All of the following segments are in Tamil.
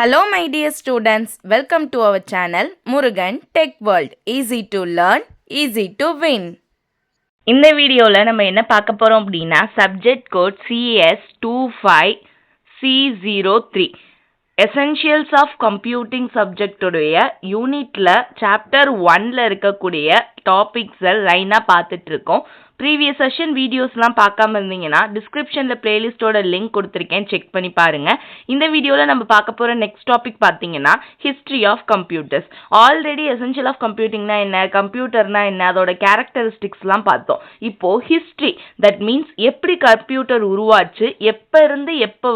Hello my dear students, welcome to our channel Murugan Tech World. Easy to learn, easy to win. இந்த வீடியோவில் நம்ம என்ன பார்க்க போகிறோம் அப்படின்னா subject code CS25C03 essentials of computing சப்ஜெக்டுடைய யூனிட்டில் சாப்டர் 1ல் இருக்கக்கூடிய டாபிக்ஸை லைனாக பார்த்துட்டு இருக்கோம். ப்ரீவியஸ் செஷன் வீடியோஸ்லாம் பார்க்காம இருந்தீங்கன்னா டிஸ்கிரிப்ஷனில் பிளேலிஸ்ட்டோட லிங்க் கொடுத்துருக்கேன், செக் பண்ணி பாருங்கள். இந்த வீடியோவில் நம்ம பார்க்க போகிற நெக்ஸ்ட் டாபிக் பார்த்தீங்கன்னா history of computers. Already essential of கம்ப்யூட்டிங்னா என்ன, கம்ப்யூட்டர்னா என்ன, அதோட கேரக்டரிஸ்டிக்ஸ்லாம் பார்த்தோம். இப்போது ஹிஸ்ட்ரி, தட் மீன்ஸ் எப்படி கம்ப்யூட்டர் உருவாச்சு, எப்போ இருந்து இப்போ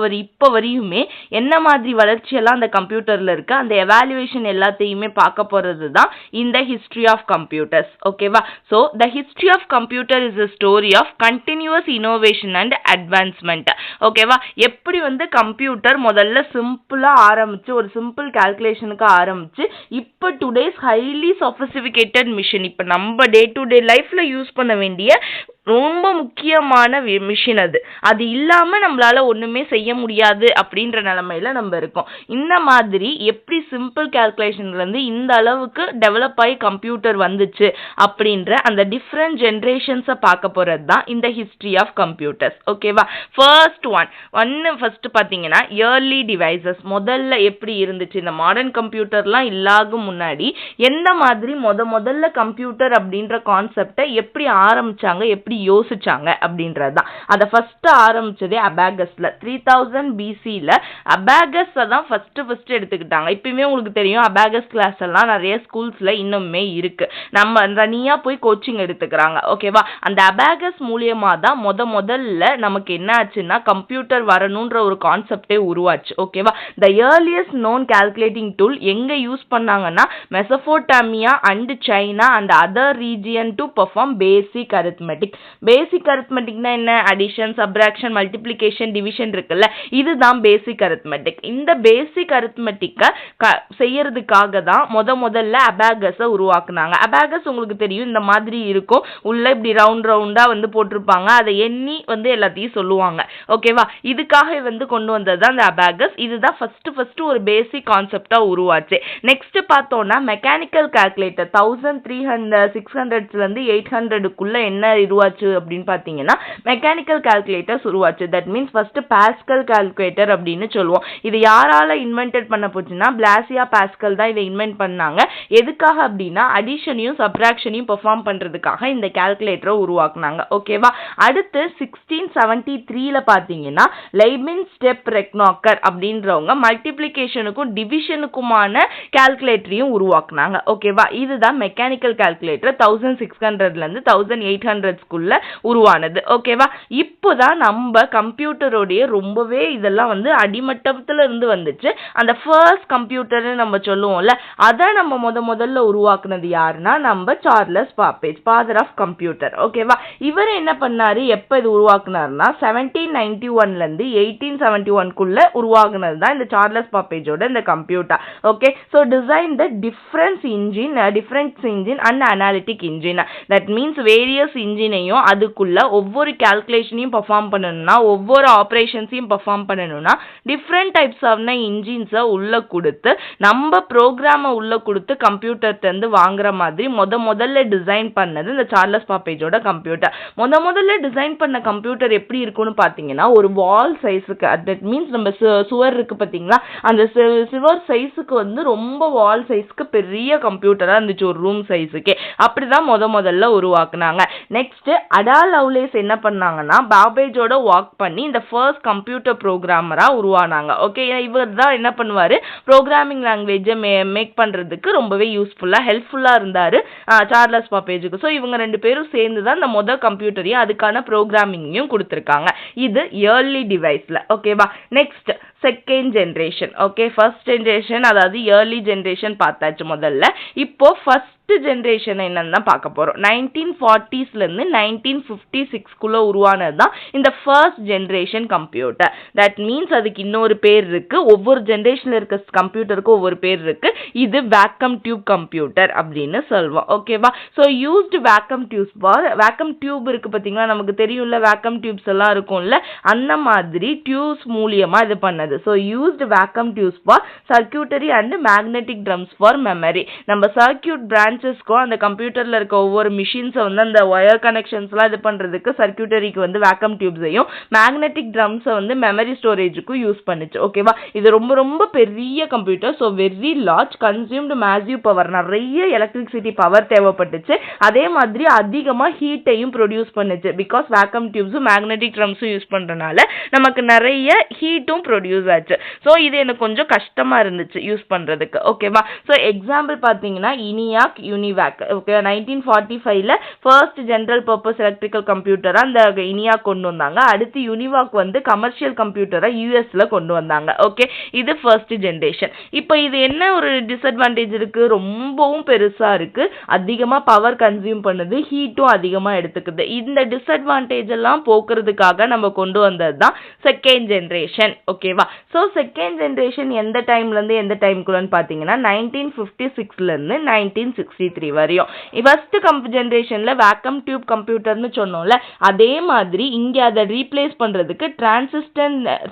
வரையுமே என்ன மாதிரி வளர்ச்சியெல்லாம் அந்த கம்ப்யூட்டரில் இருக்குது, அந்த எவாலுவேஷன் எல்லாத்தையுமே பார்க்க போகிறது தான் இந்த ஹிஸ்ட்ரி ஆஃப் கம்ப்யூட்டர்ஸ். ஓகேவா? So the history of computer is a story of continuous innovation and advancement. ஓகேவா? எப்படி கம்ப்யூட்டர் முதல்ல சிம்பிளா ஆரம்பிச்சு ஒரு சிம்பிள் கால்குலேஷனுக்கு ஆரம்பிச்சு இப்போ டுடேஸ் ஹைலி சொஃபிஸ்டிகேட்டட் மிஷின், இப்போ நம்ம டே டு டே லைஃப்ல யூஸ் பண்ண வேண்டிய ரொம்ப முக்கியமான மிஷின். அது இல்லாமல் நம்மளால ஒன்றுமே செய்ய முடியாது அப்படின்ற நிலமையில நம்ம இருக்கோம். இந்த மாதிரி எப்படி சிம்பிள் கால்குலேஷன்லேருந்து இந்த அளவுக்கு டெவலப் ஆகி கம்ப்யூட்டர் வந்துச்சு அப்படின்ற அந்த டிஃப்ரெண்ட் ஜென்ரேஷன்ஸை பார்க்க போகிறது தான் இந்த ஹிஸ்ட்ரி ஆஃப் கம்ப்யூட்டர்ஸ். ஓகேவா? ஃபர்ஸ்ட் பார்த்தீங்கன்னா இயர்லி டிவைசஸ் முதல்ல எப்படி இருந்துச்சு, இந்த மாடர்ன் கம்ப்யூட்டர்லாம் இல்லாத முன்னாடி எந்த மாதிரி முதல்ல கம்ப்யூட்டர் அப்படின்ற கான்செப்டை எப்படி ஆரம்பிச்சாங்க, எப்படி யோசிச்சாங்க அப்படின்றதுதான். அதை ஃபர்ஸ்ட் ஆரம்பிச்சதே அபாகஸ்ல 3000 BCல அபாகஸ் தான் ஃபர்ஸ்ட் எடுத்துக்கிட்டாங்க. இப்பயுமே உங்களுக்கு தெரியும் அபாகஸ் கிளாஸ் எல்லாம் நிறைய ஸ்கூல்ஸ்ல இன்னுமே இருக்கு, நம்ம தனியா போய் கோச்சிங் எடுத்துக்கிறாங்க. ஓகேவா? அந்த அபாகஸ் மூலியமா தான் முதல்ல நமக்கு என்ன ஆச்சுன்னா கம்ப்யூட்டர் வரணும்ன்ற ஒரு கான்செப்டே உருவாச்சு. ஓகேவா? The earliest known calculating tool எங்க யூஸ் பண்ணாங்கன்னா Mesopotamia and China and other region to perform basic arithmetic. Basic அரித்மெட்டிக்னா என்ன? அடிஷன், சப்ராக்ஷன், மல்டிப்ளிகேஷன், டிவிஷன் இருக்குல்ல, இதுதான் பேசிக் அரித்மெட்டிக். இந்த பேசிக் அரித்மெட்டிக்கை செய்யறதுக்காக தான் முதல்ல அபாகஸை உருவாக்குனாங்க. அபாகஸ் உங்களுக்கு தெரியும், இந்த மாதிரி இருக்கும், உள்ள இப்படி ரவுண்டா போட்டிருப்பாங்க, அதை எண்ணி எல்லாத்தையும் சொல்லுவாங்க. ஓகேவா? இதுக்காக கொண்டு வந்தது தான் இந்த அபாகஸ். இதுதான் ஃபர்ஸ்ட் ஒரு பேசிக் கான்செப்டா உருவாச்சு. நெக்ஸ்ட் பார்த்தோம்னா மெக்கானிக்கல் கால்குலேட்டர் 1600 800க்குள்ள என்ன உருவாச்சு அப்படின்னு பார்த்தீங்கன்னா மெக்கானிக்கல் கால்குலேட்டர்ஸ் உருவாச்சு. That means first pascal calculator அப்படின்னு சொல்லுவோம். இது யாரால இன்வென்டட் பண்ண போச்சுன்னா பிளாசியா பாஸ்கல் தான் இதை இன்வென்ட் பண்ணாங்க. எதுக்காக அப்படின்னா அடிஷனையும் சப்ராக்ஷனையும் பெர்ஃபார்ம் பண்றதுக்காக இந்த கால்குலேட்டரை உருவாக்குனாங்க. ஓகேவா? அடுத்து 1673ல பார்த்தீங்கன்னா லைபின் ஸ்டெப் ரெக்னாக்கர் அப்படின்றவங்க மல்டிப்ளிகேஷனுக்கும் டிவிஷனுக்குமான கால்குலேட்டரையும் உருவாக்குனாங்க. ஓகேவா? இதுதான் மெக்கானிக்கல் கால்குலேட்டர் 1600லேருந்து 1800க்குள்ள உருவானது. ஓகேவா? இப்போதான் நம்ம கம்ப்யூட்டரோடைய ரொம்பவே இதெல்லாம் அடிமட்டத்துல இருந்து வந்துச்சு. அந்த ஃபர்ஸ்ட் கம்ப்யூட்டர்னு நம்ம சொல்லுவோம்ல, அதை நம்ம முதல்ல உருவாக்குனது யாருன்னா நம்ம Charles Babbage, father of computer. ஓகேவா? இவர் என்ன பண்ணாரு, எப்ப இது உருவாக்குனாருன்னா 1791லேருந்து 1871க்குள்ள உருவாக்குனது தான் இந்த சார்லஸ் பாப்பேஜோட இந்த computer. Okay, so design the difference engine and analytic engine. That means various இன்ஜினையும் அதுக்குள்ள ஒவ்வொரு கால்குலேஷனையும் பெர்ஃபார்ம் பண்ணணும்னா, ஒவ்வொரு ஆப்ரேஷன்ஸையும் பெர்ஃபார்ம் பண்ணணும்னா டிஃப்ரெண்ட் டைப்ஸ் ஆஃப் இன்ஜின்ஸை உள்ள கொடுத்து நம்ம ப்ரோக்ராமை உள்ள கொடுத்து கம்ப்யூட்டர்லேருந்து வாங்குற மாதிரி முதல்ல டிசைன் பண்ணது இந்த சார்லஸ் பாப்பேஜோட கம்ப்யூட்டர். முதல்ல டிசைன் பண்ண கம்ப்யூட்டர் எப்படி இருக்கும்னு பார்த்தீங்கன்னா ஒரு வால் சைஸுக்கு, தட் மீன்ஸ் நம்ம சுவர் இருக்கு பார்த்தீங்களா, அந்த சுவர் சைஸுக்கு ரொம்ப வால் சைஸ்க்கு பெரிய கம்ப்யூட்டராக இருந்துச்சு, ஒரு ரூம் சைஸுக்கே. அப்படிதான் முதல்ல உருவாக்குனாங்க. நெக்ஸ்ட் அடா லவ்லேஸ் என்ன பண்ணாங்கன்னா பாபேஜோட ஒர்க் பண்ணி இந்த ஃபர்ஸ்ட் கம்ப்யூட்டர் ப்ரோக்ராமரா உருவானாங்க. ஓகே, இவர் தான் என்ன பண்ணுவாரு, ப்ரோக்ராமிங் லாங்குவேஜை மேக் பண்றதுக்கு ரொம்பவே ஹெல்ப்ஃபுல்லா இருந்தாரு சார்லஸ் பாப்பேஜுக்கு. ஸோ இவங்க ரெண்டு பேரும் சேர்ந்து தான் இந்த முதல் கம்ப்யூட்டரையும் அதுக்கான ப்ரோக்ராமிங்கையும் கொடுத்துருக்காங்க. இது இயர்லி டிவைஸ்ல. ஓகேவா? Next second generation. Okay, first generation அதாவது இயர்லி ஜென்ரேஷன் பார்த்தாச்சு முதல்ல. இப்போ ஃபர்ஸ்ட் ஜென்ரேஷன் என்னன்னு பார்க்க போறோம். 1940ஸ்லேருந்து 1956க்குள்ள உருவானது தான் இந்த first generation computer. That means அதுக்கு இன்னொரு பேர் இருக்கு, ஒவ்வொரு ஜென்ரேஷன்ல இருக்க கம்ப்யூட்டருக்கு ஒவ்வொரு பேர் இருக்கு. இது வேக்கம் டியூப் கம்ப்யூட்டர் அப்படின்னு சொல்லுவோம். ஓகேவா? ஸோ யூஸ்டு வேக்கம் டியூப் இருக்கு பார்த்தீங்களா, நமக்கு தெரியும்ல வேக்கம் டியூப்ஸ் எல்லாம் இருக்கும்ல, அந்த மாதிரி டியூப்ஸ் மூலியமா இது பண்ணது கிடையாது. So used vacuum tubes for circuitry and magnetic drums for memory. நம்ம சர்க்யூட் பிரான்ச்சஸ்க்கும் அந்த கம்ப்யூட்டர்ல இருக்க ஒவ்வொரு மிஷின்ஸை வந்து அந்த ஒயர் கனெக்ஷன்ஸ்லாம் இது பண்றதுக்கு சர்க்யூட்டரிக்கு வந்து வேக்கம் டியூப்ஸையும் மேக்னெட்டிக் ட்ரம்ஸை வந்து மெமரி ஸ்டோரேஜுக்கும் யூஸ் பண்ணுச்சு. ஓகேவா, இது ரொம்ப ரொம்ப பெரிய computer. So very large, consumed massive power, நிறைய எலக்ட்ரிசிட்டி பவர் தேவைப்பட்டுச்சு. அதே மாதிரி அதிகமா ஹீட்டையும் ப்ரொடியூஸ் பண்ணுச்சு. பிகாஸ் வேக்கம் டியூப்ஸும் மேக்னெட்டிக் ட்ரம்ஸும் யூஸ் பண்றதுனால நமக்கு நிறைய ஹீட்டும் ப்ரொடியூஸ் ஆச்சு. ஸோ இது எனக்கு கொஞ்சம் கஷ்டமா இருந்துச்சு யூஸ் பண்றதுக்கு. ஓகேவா, ஸோ எக்ஸாம்பிள் பார்த்தீங்கன்னா இனியாக் யூனிவேக். ஓகே, 1945ல ஃபர்ஸ்ட் ஜெனரல் பர்பஸ் எலக்ட்ரிக்கல் கம்ப்யூட்டரா அந்த இனியாக் கொண்டு வந்தாங்க. அடுத்து யூனிவாக் வந்து கமர்ஷியல் கம்ப்யூட்டரா யூஎஸ்ல கொண்டு வந்தாங்க. ஓகே, இது ஃபர்ஸ்ட் ஜெனரேஷன். இப்போ இது என்ன ஒரு டிஸ்அட்வான்டேஜ் இருக்கு, ரொம்பவும் பெருசா இருக்கு, அதிகமா பவர் கன்சியூம் பண்ணுது, ஹீட்டும் அதிகமா எடுத்துக்குது. இந்த டிஸ்அட்வான்டேஜ் எல்லாம் போக்குறதுக்காக நம்ம கொண்டு வந்தது தான் செகண்ட் ஜெனரேஷன். ஓகேவா, ஸோ செகண்ட் ஜெனரேஷன் எந்த டைம்ல இருந்து எந்த டைம்குள்ளன்னு பார்த்தீங்கன்னா 1956ல இருந்து 1963 வரையும். ஃபர்ஸ்ட் ஜெனரேஷன்ல வேக்கம் டியூப் கம்ப்யூட்டர்னு சொன்னோம்ல, அதே மாதிரி இங்க அதை ரீப்ளேஸ் பண்றதுக்கு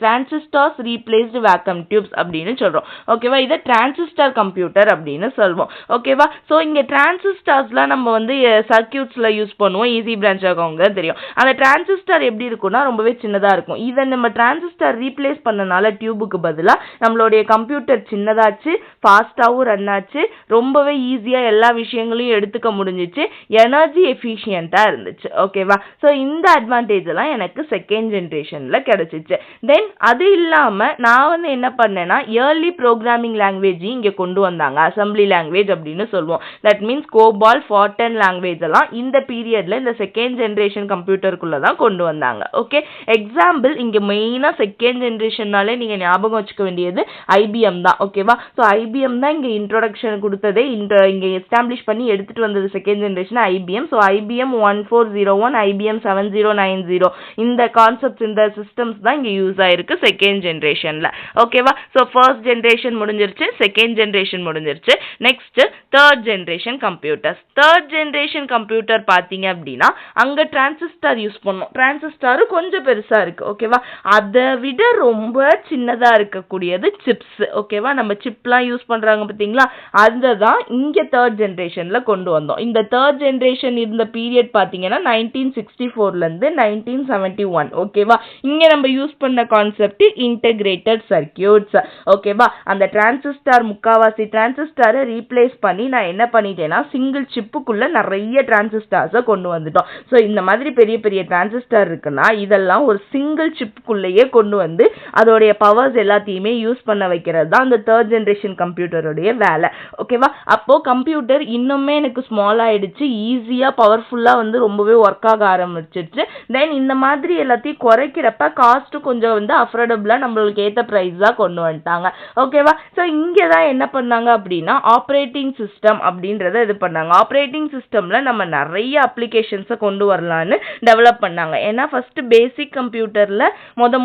டிரான்சிஸ்டர்ஸ் ரீப்ளேஸ்டு வேக்கம் டியூப்ஸ் அப்படின்னு சொல்றோம். ஓகேவா, இதை டிரான்சிஸ்டர் கம்ப்யூட்டர் அப்படின்னு சொல்வோம். ஓகேவா, ஸோ இங்க டிரான்சிஸ்டர்ஸ்லாம் நம்ம வந்து சர்க்யூட்ஸ்ல யூஸ் பண்ணுவோம். ஈஸி பிரான்ச் ஆகவங்க தெரியும். அந்த டிரான்சிஸ்டர் எப்படி இருக்கும்னா ரொம்பவே சின்னதா இருக்கும். இதை நம்ம டிரான்சிஸ்டர் ரீப்ளேஸ் பண்ணனால டியூபுக்கு பதிலா நம்மளுடைய கம்ப்யூட்டர் சின்னதாச்சு, ஃபாஸ்டாவும் ரன் ஆச்சு, ரொம்பவே ஈஸியா எல்லா விஷயங்களையும் எடுத்துக்க முடிஞ்சிச்சு, எனர்ஜி எஃபிஷியண்டா இருந்துச்சு. ஓகேவா, ஸோ இந்த அட்வான்டேஜ் எல்லாம் எனக்கு செகண்ட் ஜெனரேஷன்ல கிடைச்சிச்சு. தென் அது இல்லாம நான் வந்து என்ன பண்ணேன்னா ஏர்லி ப்ரோக்ராமிங் லாங்குவேஜ் இங்க கொண்டு வந்தாங்க. அசம்பிளி லாங்குவேஜ் அப்படின்னு சொல்லுவோம். தட் மீன்ஸ் கோபால், ஃபார்டன் லாங்குவேஜ் எல்லாம் இந்த பீரியட்ல இந்த செகண்ட் ஜெனரேஷன் கம்ப்யூட்டருக்குள்ள தான் கொண்டு வந்தாங்க. ஓகே, எக்ஸாம்பிள் இங்க மெயினா செகண்ட் ஜெனரேஷன்னாலே நீங்க ஞாபகம் வச்சுக்க வேண்டியது ஐபிஎம் தான். ஓகேவா, ஸோ ஐபிஎம் தான் இங்க இன்ட்ரோடக்ஷன் கொடுத்ததே, இங்க எஸ்டாப்ளிஷ் பண்ணி எடுத்துட்டு வந்தது second generation IBM. So IBM 1401, IBM 7090 இந்த கான்செப்ட்ஸ், இந்த சிஸ்டம்ஸ் தான் இங்க யூஸ் ஆயிருக்கு செகண்ட் ஜெனரேஷன்ல. ஓகேவா, ஸோ ஃபர்ஸ்ட் ஜெனரேஷன் முடிஞ்சிருச்சு, செகண்ட் ஜெனரேஷன் முடிஞ்சிருச்சு. Next third generation computers. Third generation computer பார்த்தீங்க அப்படின்னா அங்க டிரான்சிஸ்டர் யூஸ் பண்ணோம். டிரான்சிஸ்டர் கொஞ்சம் பெருசா இருக்கு. ஓகேவா, அதை விட ரொம்ப சின்னதா இருக்கக்கூடியது சிப்ஸ். ஓகேவா, நம்ம சிப்லாம் யூஸ் பண்றாங்க பார்த்தீங்களா, அதுதான் இங்க தேர்ட் ஜெனரேஷன்ல கொண்டு வந்தோம். இந்த தேர்ட் ஜெனரேஷன் இருந்த பீரியட் பார்த்தீங்கன்னா 1964ல இருந்து 1971. ஓகேவா, இங்க நம்ம யூஸ் பண்ண கான்செப்ட் இன்டகிரேட்டட் சர்க்யூட்ஸ். ஓகேவா, அந்த டிரான்சிஸ்டர் முக்காவாசி டிரான்சிஸ்டரை ரீப்ளேஸ் பண்ணி நான் என்ன பண்ணிட்டேன்னா சிங்கிள் சிப்புக்குள்ள நிறைய டிரான்சிஸ்டர்ஸை கொண்டு வந்துட்டோம். ஸோ இந்த மாதிரி பெரிய பெரிய டிரான்சிஸ்டர் இருக்குன்னா இதெல்லாம் ஒரு சிங்கிள் சிப்புக்குள்ளேயே கொண்டு வந்து அதோடைய பவர்ஸ் எல்லாத்தையுமே யூஸ் பண்ண வைக்கிறது தான் அந்த தேர்ட் ஜெனரேஷன் கம்ப்யூட்டருடைய வேலை. ஓகேவா, அப்போ கம்ப்யூட்டர் இன்னுமே எனக்கு ஸ்மால் ஆயிடுச்சு, ஈஸியா பவர்ஃபுல்லா வந்து ரொம்பவே ஒர்க் ஆக ஆரம்பிச்சிருச்சு. தென் இந்த மாதிரி எல்லாத்தையும் குறைக்கிறப்ப காஸ்ட் கொஞ்சம் வந்து அஃபோர்டபுளா நம்மளுக்கு ஏற்ற பிரைஸ் தான் கொண்டு வந்துட்டாங்க. ஓகேவா, ஸோ இங்கே தான் என்ன பண்ணாங்க அப்படின்னா ஆப்ரேட்டிங் சிஸ்டம் அப்படின்றத இது பண்ணாங்க. ஆப்ரேட்டிங் சிஸ்டம்ல நம்ம நிறைய அப்ளிகேஷன்ஸை கொண்டு வரலான்னு டெவலப் பண்ணாங்க. ஏன்னா ஃபர்ஸ்ட் பேசிக் கம்ப்யூட்டர்ல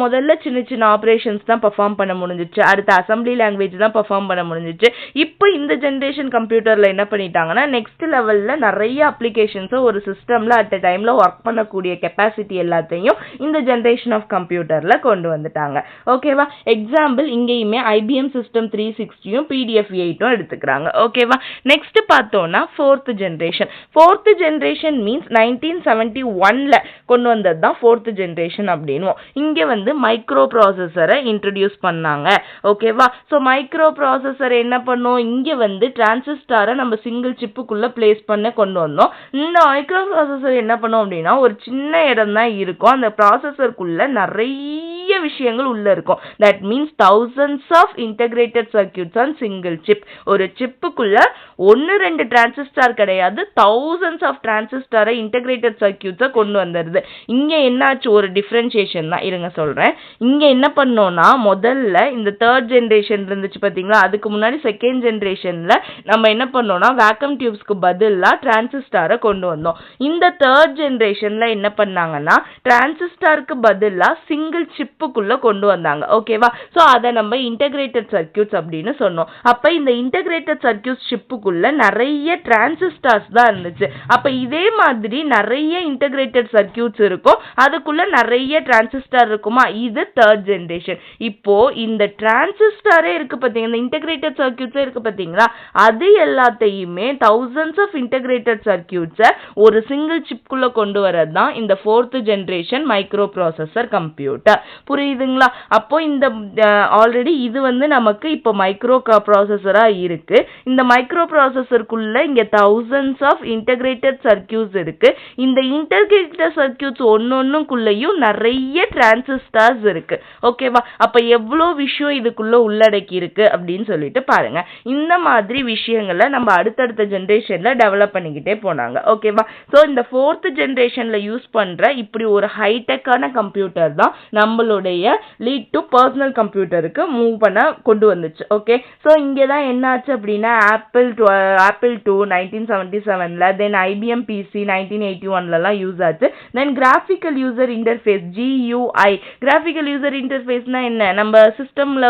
முதல்ல சின்ன சின்ன ஆப்ரேஷன்ஸ் தான் பெர்ஃபார்ம் பண்ண முடிஞ்சிச்சு, அடுத்த அசம்பிளி லாங்குவேஜ் தான் பெர்ஃபார்ம் பண்ண முடிஞ்சிச்சு. இப்போ இந்த ஜெனரேஷன் கம்ப்யூட்டர்ல என்ன பண்ணிட்டாங்கன்னா நெக்ஸ்ட் லெவல்ல நிறைய அப்ளிகேஷன்ஸை ஒரு சிஸ்டம்ல அட் அ டைம்ல ஒர்க் பண்ணக்கூடிய கெப்பாசிட்டி எல்லாத்தையும் இந்த ஜெனரேஷன் ஆஃப் கம்ப்யூட்டர்ல கொண்டு வந்துட்டாங்க. ஓகேவா, எக்ஸாம்பிள் இங்கேயுமே ஐபிஎம் சிஸ்டம் 360யும் PDF-8ம் எடுத்துக்கிறாங்க. ஓகேவா, நெக்ஸ்ட் பார்த்தோம்னா fourth generation. Fourth generation means 1971ல கொண்டு வந்தது தான் ஃபோர்த் ஜெனரேஷன் அப்படின்னுவோம். இங்க வந்து மைக்ரோ ப்ராசஸரை இன்ட்ரடியூஸ் பண்ணாங்க. ஓகேவா, ஸோ மைக்ரோ ப்ராசஸர் என்ன பண்ணும், இங்க வந்து டிரான்சிஸ்டரை நம்ம சிங்கிள் சிப்புக்குள்ள பிளேஸ் பண்ண கொண்டு வந்தோம். இந்த மைக்ரோ ப்ராசஸர் என்ன பண்ணும் அப்படின்னா ஒரு சின்ன இடம் தான் இருக்கும், அந்த ப்ராசஸருக்குள்ள நிறைய விஷயங்கள் உள்ள இருக்கும். That means thousands of integrated circuits on single chip. ஒரு சிப்புக்குள்ள 1-2 டிரான்சிஸ்டர் கிடையாது, thousands ஆஃப் டிரான்சிஸ்டரை இன்டகிரேட்டட் சர்க்யூட்ஸை கொண்டு வந்துருது. இங்க என்னாச்சு, ஒரு டிஃபரன்சியேஷன் தான், இருங்க சொல்றேன். இங்க என்ன பண்ணோம்னா முதல்ல இந்த தேர்ட் ஜெனரேஷன் இருந்துச்சு பாத்தீங்களா, அதுக்கு முன்னாடி செகண்ட் ஜெனரேஷன்ல நம்ம என்ன பண்ணோம்னா வேக்கம் டியூப்ஸ்க்கு பதிலா டிரான்சிஸ்டரை கொண்டு வந்தோம். இந்த தேர்ட் ஜெனரேஷன்ல என்ன பண்ணாங்கன்னா டிரான்சிஸ்டருக்கு பதிலா சிங்கிள் சிப்பு சிப்புக்குள்ள கொண்டு வந்தாங்க. ஓகேவா? சோ அத நம்ம இன்டகிரேட்டட் சர்க்யூட்ஸ் அப்படின்னு சொன்னோம். அப்ப இந்த இன்டகிரேட்டட் சர்க்யூட் சிப்புக்குள்ள நிறைய டிரான்சிஸ்டர்ஸ் தான் இருந்துச்சு. அப்ப இதே மாதிரி நிறைய இன்டகிரேட்டட் சர்க்யூட்ஸ் இருக்கும், அதுக்குள்ள நிறைய டிரான்சிஸ்டர் இருக்குமா? இது தேர்ட் ஜெனரேஷன். இப்போ இந்த டிரான்சிஸ்டரே இருக்கு பாத்தீங்க, இந்த இன்டகிரேட்டட் சர்க்யூட்ஸே இருக்கு பாத்தீங்களா, அது எல்லாத்தையுமே thousands ஆஃப் இன்டகிரேட்டட் சர்க்யூட்ஸை ஒரு சிங்கிள் சிப்குள்ள கொண்டு வரது தான் இந்த fourth generation micro processor computer. புரியுதுங்களா? அப்போ இந்த ஆல்ரெடி இது நமக்கு இப்போ மைக்ரோ ப்ராசஸரா இருக்கு. இந்த மைக்ரோ ப்ராசஸருக்குள்ள இங்க thousands ஆஃப் இன்டகிரேட்டட் சர்க்யூட்ஸ் இருக்கு. இந்த இன்டகிரேட்டட் சர்க்யூட்ஸ் ஒன்னொன்னுக்குள்ளேயும் நிறைய டிரான்சிஸ்டர்ஸ் இருக்கு. ஓகேவா? அப்ப எவ்வளவு விஷயம் இதுக்குள்ள உள்ளடக்கி இருக்கு அப்படின்னு சொல்லிட்டு பாருங்க. இந்த மாதிரி விஷயங்களை நம்ம அடுத்தடுத்த ஜெனரேஷன்ல டெவலப் பண்ணிக்கிட்டே போனாங்க. ஓகேவா? சோ இந்த ஃபோர்த் ஜெனரேஷன்ல யூஸ் பண்ற இப்படி ஒரு ஹைடெக்கான கம்ப்யூட்டர் தான் நம்மளுடைய லீட் டு பர்சனல் கம்ப்யூட்டருக்கு மூவ் பண்ண கொண்டு வந்துச்சு. ஓகே, சோ இங்கதான் என்ன ஆச்சு அப்படின்னா ஆப்பிள் 2 1977ல, தென் IBM PC 1981ல யூஸ் ஆச்சு. Then graphical user interface GUI. Graphical user இன்டர்ஃபேஸ்னா என்ன? நம்ம சிஸ்டம்ல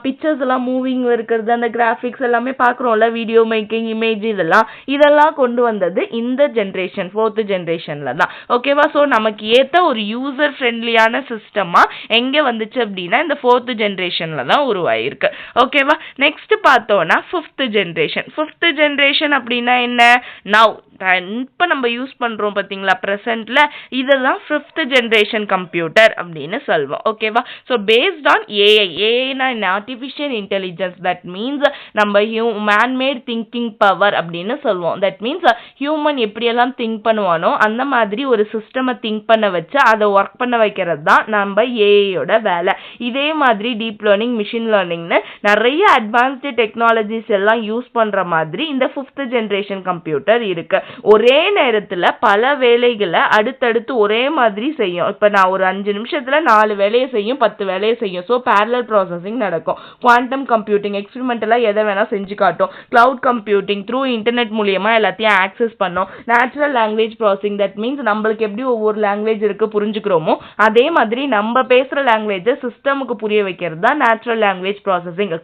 பிக்சர்ஸ் எல்லாம் மூவிங் இருக்கிறது, அந்த கிராஃபிக்ஸ் எல்லாமே பாக்குறோம்ல, வீடியோ மேக்கிங், இமேஜ், இதெல்லாம் கொண்டு வந்தது இந்த ஜெனரேஷன், ஃபோர்த் ஜெனரேஷன்ல தான். ஓகேவா? சோ நமக்கு ஏத்த ஒரு யூசர் ஃப்ரெண்ட்லியான சிஸ்டமா எங்க வந்துச்சு அப்படின்னா இந்த ஃபோர்த் ஜெனரேஷன்ல தான் உருவாயிருக்கு. ஓகேவா? நெக்ஸ்ட் பார்த்தோம்னா ஃபிஃப்த் ஜெனரேஷன். ஃபிஃப்த் ஜெனரேஷன் அப்படின்னா என்ன? நவ் இப்ப நம்ம யூஸ் பண்றோம் பாத்தீங்களா பிரசன்ட்ல, இதெல்லாம் ஃபிஃப்த் ஜெனரேஷன் கம்ப்யூட்டர் அப்படின்னு சொல்வோம். ஓகேவா? சோ பேஸ்ட் ஆன் ஏஐனா ஆர்டிஃபிஷியல் இன்டெலிஜென்ஸ், தட் மீன்ஸ் நம்ம மேன் மேட் திங்கிங் பவர் அப்படின்னு சொல்லுவோம். தட் மீன்ஸ் ஹியூமன் எப்படியெல்லாம் திங்க் பண்ணுவானோ அந்த மாதிரி ஒரு சிஸ்டமை திங்க் பண்ண வச்சு அதை ஒர்க் பண்ண வைக்கிறது தான் நம்ம ஏஐயோட வேலை. இதே மாதிரி டீப் லேர்னிங், மிஷின் லேர்னிங்னு நிறைய அட்வான்ஸ்டு டெக்னாலஜிஸ் எல்லாம் யூஸ் பண்ற மாதிரி இந்த ஃபிஃப்த் ஜெனரேஷன் கம்ப்யூட்டர் இருக்கு. ஒரே நேரத்துல பல வேலைகளை அடுத்தடுத்து ஒரே மாதிரி செய்யும். இப்ப நான் ஒரு 5 நிமிஷத்துல 4 வேலையை செய்யும், 10 வேலையை செய்யும். சோ parallel processing நடக்கும். குவாண்டம் கம்ப்யூட்டிங் எக்ஸ்பெரிமெண்டலா எதை வேணா செஞ்சு காட்டும். கிளவுட் கம்ப்யூட்டிங் த்ரூ இன்டர்நெட் மூலியமா எல்லாத்தையும் ஆக்சஸ் பண்ணும். Natural language processing, that means நம்மளுக்கு எப்படி ஒவ்வொரு லாங்குவேஜ் இருக்கு புரிஞ்சுக்கிறோமோ அதே மாதிரி நம்ம பேசுற லாங்குவேஜ் சிஸ்டமுக்கு புரிய வைக்கிறது தான் நேச்சுரல் லாங்குவேஜ் ப்ராசஸிங்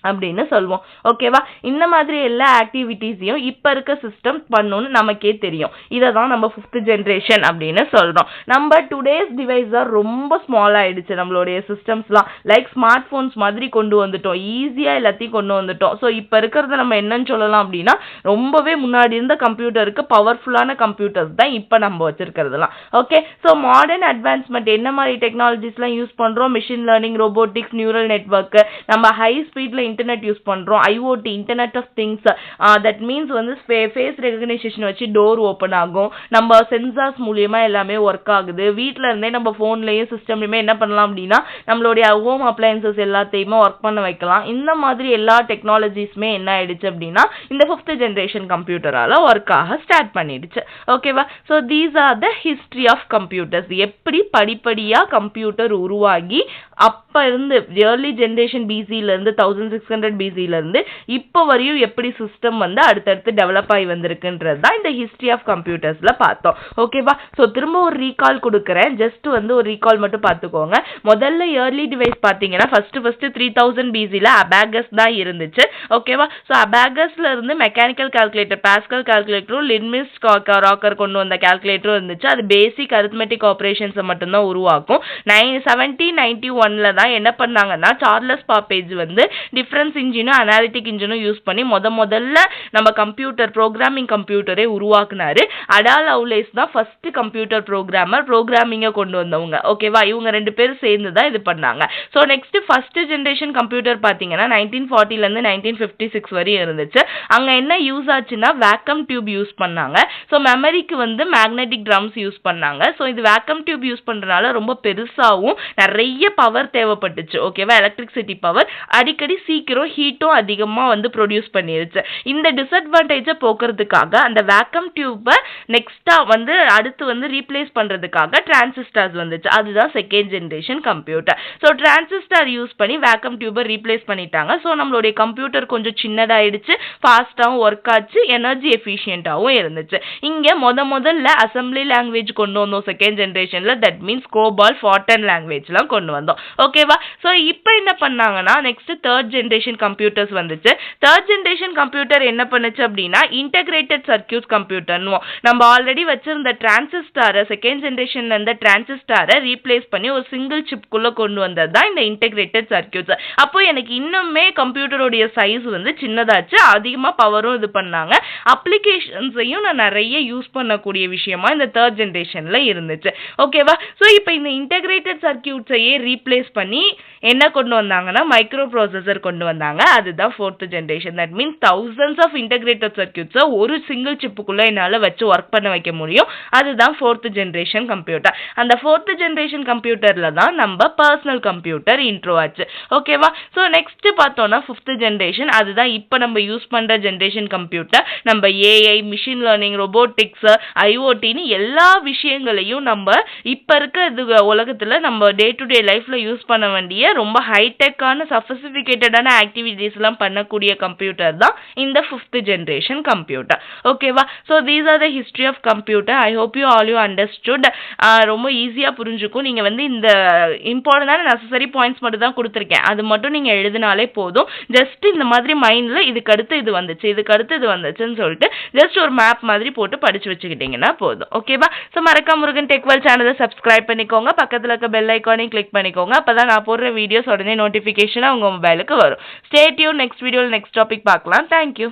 அப்படின்னு சொல்லுவோம். ஓகேவா? இந்த மாதிரி எல்லா ஆக்டிவிட்டீஸையும் இப்ப இருக்க சிஸ்டம் பண்ணணும்னு நமக்கே தெரியும். இததான் நம்ம ஃபிஃப்த் ஜெனரேஷன் அப்படின்னு சொல்றோம். நம்ம டுடேஸ் டிவைஸ் ரொம்ப ஸ்மால் ஆயிடுச்சு. நம்மளுடைய சிஸ்டம்ஸ்லாம் லைக் ஸ்மார்ட் போன்ஸ் மாதிரி கொண்டு வந்துட்டோம். ஈஸியா எல்லாத்தையும் கொண்டு வந்துட்டோம். ஸோ இப்ப இருக்கிறத நம்ம என்னன்னு சொல்லலாம் அப்படின்னா ரொம்பவே முன்னாடி இருந்த கம்ப்யூட்டருக்கு பவர்ஃபுல்லான கம்ப்யூட்டர்ஸ் தான் இப்ப நம்ம வச்சிருக்கிறதுலாம். ஓகே, ஸோ மாடர்ன் அட்வான்ஸ்மெண்ட் என்ன மாதிரி டெக்னாலஜிஸ்லாம் யூஸ் பண்றோம்? Machine learning, robotics, neural network, நம்ம ஹை ஸ்பீட்ல இன்டர்நெட் யூஸ் பண்றோம். IoT, internet of things, that means face recognition வச்சு டோர் ஓபன் ஆகும். நம்ம சென்சார்ஸ் மூலியமா எல்லாமே ஒர்க் ஆகுது. வீட்ல இருந்தே நம்ம போன்லயும் சிஸ்டம்லயுமே என்ன பண்ணலாம் அப்படின்னா நம்மளுடைய ஹோம் அப்ளையன்சஸ் எல்லாத்தையுமே ஒர்க் பண்ண வைக்கலாம். இந்த மாதிரி எல்லா டெக்னாலஜிஸ்மே என்ன ஆயிடுச்சு அப்படின்னா இந்த ஃபிஃப்த் ஜெனரேஷன் கம்ப்யூட்டரால ஒர்க் ஆக ஸ்டார்ட் பண்ணிடுச்சு. ஓகேவா? So these are the history of computers. எப்படி படிப்படியா கம்ப்யூட்டர் உருவாகி அப்ப இருந்து ஏர்லி ஜெனரேஷன் பிசில இருந்து 1600 பிசில இருந்து இப்ப வரையும் எப்படி சிஸ்டம் அடுத்தடுத்து டெவலப் ஆகி வந்திருக்குன்றது தான் இந்த ஹிஸ்டரி ஆஃப் கம்ப்யூட்டர்ஸ்ல பார்த்தோம். ஓகேவா? சோ திரும்ப ஒரு ரீகால் கொடுக்கறேன். ஜஸ்ட் ஒரு ரீகால் மட்டும் பார்த்துக்கோங்க. முதல்ல ஏர்லி டிவைஸ் பாத்தீங்கன்னா ஃபர்ஸ்ட் 3000 பிசில அபாகஸ் தான் இருந்துச்சு. ஓகேவா? சோ அபாகஸ்ல இருந்து மெக்கானிக்கல் கால்குலேட்டர், பாஸ்கல் கால்குலேட்டரும், லின்மிஸ் ராக்கர் கொண்டு வந்த கால்குலேட்டரும் இருந்துச்சு. அது பேசிக் அரித்மெட்டிக் ஆபரேஷன்ஸ் மட்டும் தான் உருவாக்கும். 1791ல தான் என்ன பண்ணாங்கன்னா சார்லஸ் பாப்பேஜ் டிஃபரன்ஸ் இன்ஜினும் அனாலிட்டிக் இன்ஜினும் யூஸ் பண்ணி முதல்ல நம்ம கம்ப்யூட்டர் ப்ரோக்ராமிங் கம்ப்யூட்டரே உருவாக்குனாரு. அடா லவ்லேஸ் தான் ஃபர்ஸ்ட் கம்ப்யூட்டர் ப்ரோக்ராமர், ப்ரோக்ராமிங்க கொண்டு வந்தவங்க. ஓகேவா? இவங்க 2 பேரும் சேர்ந்து தான் இது பண்ணாங்க. So next first generation computer பார்த்தீங்கன்னா 1940ல இருந்து 1956 வரையும் இருந்துச்சு. அங்க என்ன யூஸ் ஆச்சுன்னா வேக்கம் டியூப் யூஸ் பண்ணாங்க. ஸோ மெமரிக்கு மேக்னெட்டிக் ட்ரம்ஸ் யூஸ் பண்ணாங்க. ஸோ இது வேக்கம் டியூப் யூஸ் பண்றதுனால ரொம்ப பெருசாகவும் நிறைய பவர் தேவை தேவைப்பட்டுச்சு. ஓகேவா? எலக்ட்ரிசிட்டி பவர் அடிக்கடி சீக்கிரம் ஹீட்டும் அதிகமா வந்து ப்ரொடியூஸ் பண்ணிருச்சு. இந்த டிஸ்அட்வான்டேஜை போக்குறதுக்காக அந்த வேக்கம் டியூபை நெக்ஸ்டா வந்து அடுத்து வந்து ரீப்ளேஸ் பண்றதுக்காக டிரான்சிஸ்டர்ஸ் வந்துச்சு. அதுதான் second generation computer. So transistor use பண்ணி வேக்கம் டியூபை ரீப்ளேஸ் பண்ணிட்டாங்க. ஸோ நம்மளுடைய கம்ப்யூட்டர் கொஞ்சம் சின்னதாயிடுச்சு, ஃபாஸ்டாகவும் ஒர்க் ஆச்சு, எனர்ஜி எஃபிஷியன்ட்டாகவும் இருந்துச்சு. இங்கே முதல்ல அசம்பிளி லாங்குவேஜ் கொண்டு வந்தோம் செகண்ட் ஜெனரேஷன்ல. தட் மீன்ஸ் கோபால், ஃபார்டன் லாங்குவேஜ்லாம் கொண்டு வந்தோம். ஓகேவா? ஸோ இப்போ என்ன பண்ணாங்கன்னா நெக்ஸ்ட் தேர்ட் ஜெனரேஷன் கம்ப்யூட்டர்ஸ் வந்துச்சு. தேர்ட் ஜெனரேஷன் கம்ப்யூட்டர் என்ன பண்ணுச்சு அப்படின்னா இன்டகிரேட்டட் சர்க்கியூட் கம்ப்யூட்டர்னுவோம். நம்ம ஆல்ரெடி வச்சிருந்த டிரான்சிஸ்டாரை செகண்ட் ஜெனரேஷன்ல இருந்த டிரான்சிஸ்டாரை ரீப்ளேஸ் பண்ணி ஒரு சிங்கிள் சிப்குள்ள கொண்டு வந்தது தான் இந்த இன்டகிரேட்டட் சர்க்கியூட்ஸ். அப்போ எனக்கு இன்னுமே கம்ப்யூட்டருடைய சைஸ் வந்து சின்னதாச்சு, அதிகமாக பவரும் இது பண்ணாங்க. அப்ளிகேஷன்ஸையும் நான் நிறைய யூஸ் பண்ணக்கூடிய விஷயமா இந்த தேர்ட் ஜெனரேஷன்ல இருந்துச்சு. ஓகேவா? ஸோ இப்போ இந்த இன்டகிரேட்டட் சர்க்கியூட்ஸையே ரீப்ளேஸ் பண்ணி என்ன கொண்டு வந்தாங்கன்னா மைக்ரோ ப்ராசஸர் கொண்டு வந்தாங்க. அதுதான் fourth generation. That means thousands of integrated சர்க்கியூட்ஸை ஒரு சிங்கிள் சிப்புக்குள்ள என்னால் வச்சு ஒர்க் பண்ண வைக்க முடியும். அதுதான் ஃபோர்த் ஜெனரேஷன் கம்ப்யூட்டர். அந்த ஃபோர்த் ஜெனரேஷன் கம்ப்யூட்டர்ல தான் நம்ம பர்சனல் கம்ப்யூட்டர் இன்ட்ரோ ஆச்சு. ஓகேவா? ஸோ நெக்ஸ்ட் பார்த்தோம்னா ஃபிஃப்த் ஜெனரேஷன். அதுதான் இப்போ நம்ம யூஸ் பண்ற ஜெனரேஷன் கம்ப்யூட்டர். நம்ம ஏஐ, மிஷின் லேர்னிங், ரொபோட்டிக்ஸ், ஐஓடின்னு எல்லா விஷயங்களையும் நம்ம இப்போ இருக்க இது உலகத்தில் நம்ம டே டு டே லைஃப்ல யூஸ் பண்ண வேண்டிய ரொம்ப ஹைடெக்கான சஃபிஸ்டிகேட்டடான ஆக்டிவிட்டீஸ்லாம் பண்ணக்கூடிய கம்ப்யூட்டர் தான் இந்த ஃபிஃப்த் ஜெனரேஷன் கம்ப்யூட்டர். ஓகேவா? So these are the history of computer. I hope you all you understood. ரொம்ப ஈஸியாக புரிஞ்சுக்கும். நீங்கள் வந்து இந்த இம்பார்ட்டண்டான நெசசரி பாயிண்ட்ஸ் மட்டும் தான் கொடுத்துருக்கேன். அது மட்டும் நீங்கள் எழுதினாலே போதும். ஜஸ்ட் இந்த மாதிரி மைண்டில் இதுக்கு அடுத்து இது வந்துச்சு, இதுக்கு அடுத்து இது வந்துச்சுன்னு சொல்லிட்டு ஜஸ்ட் ஒரு மேப் மாதிரி போட்டு படிச்சு வச்சுக்கிட்டீங்கன்னா போதும். ஓகேவா? ஸோ மறக்காம முருகன் டெக்வெல் சேனலை சப்ஸ்கிரைப் பண்ணிக்கோங்க. பக்கத்தில் இருக்க பெல் ஐக்கானையும் கிளிக் பண்ணிக்கோங்க. அப்பதான் நான் போடுற வீடியோஸ் உடனே நோட்டிஃபிகேஷனாக உங்கள் மொபைலுக்கு வரும். Stay tune. நெக்ஸ்ட் வீடியோவில் நெக்ஸ்ட் டாபிக் பார்க்கலாம். தேங்க்யூ.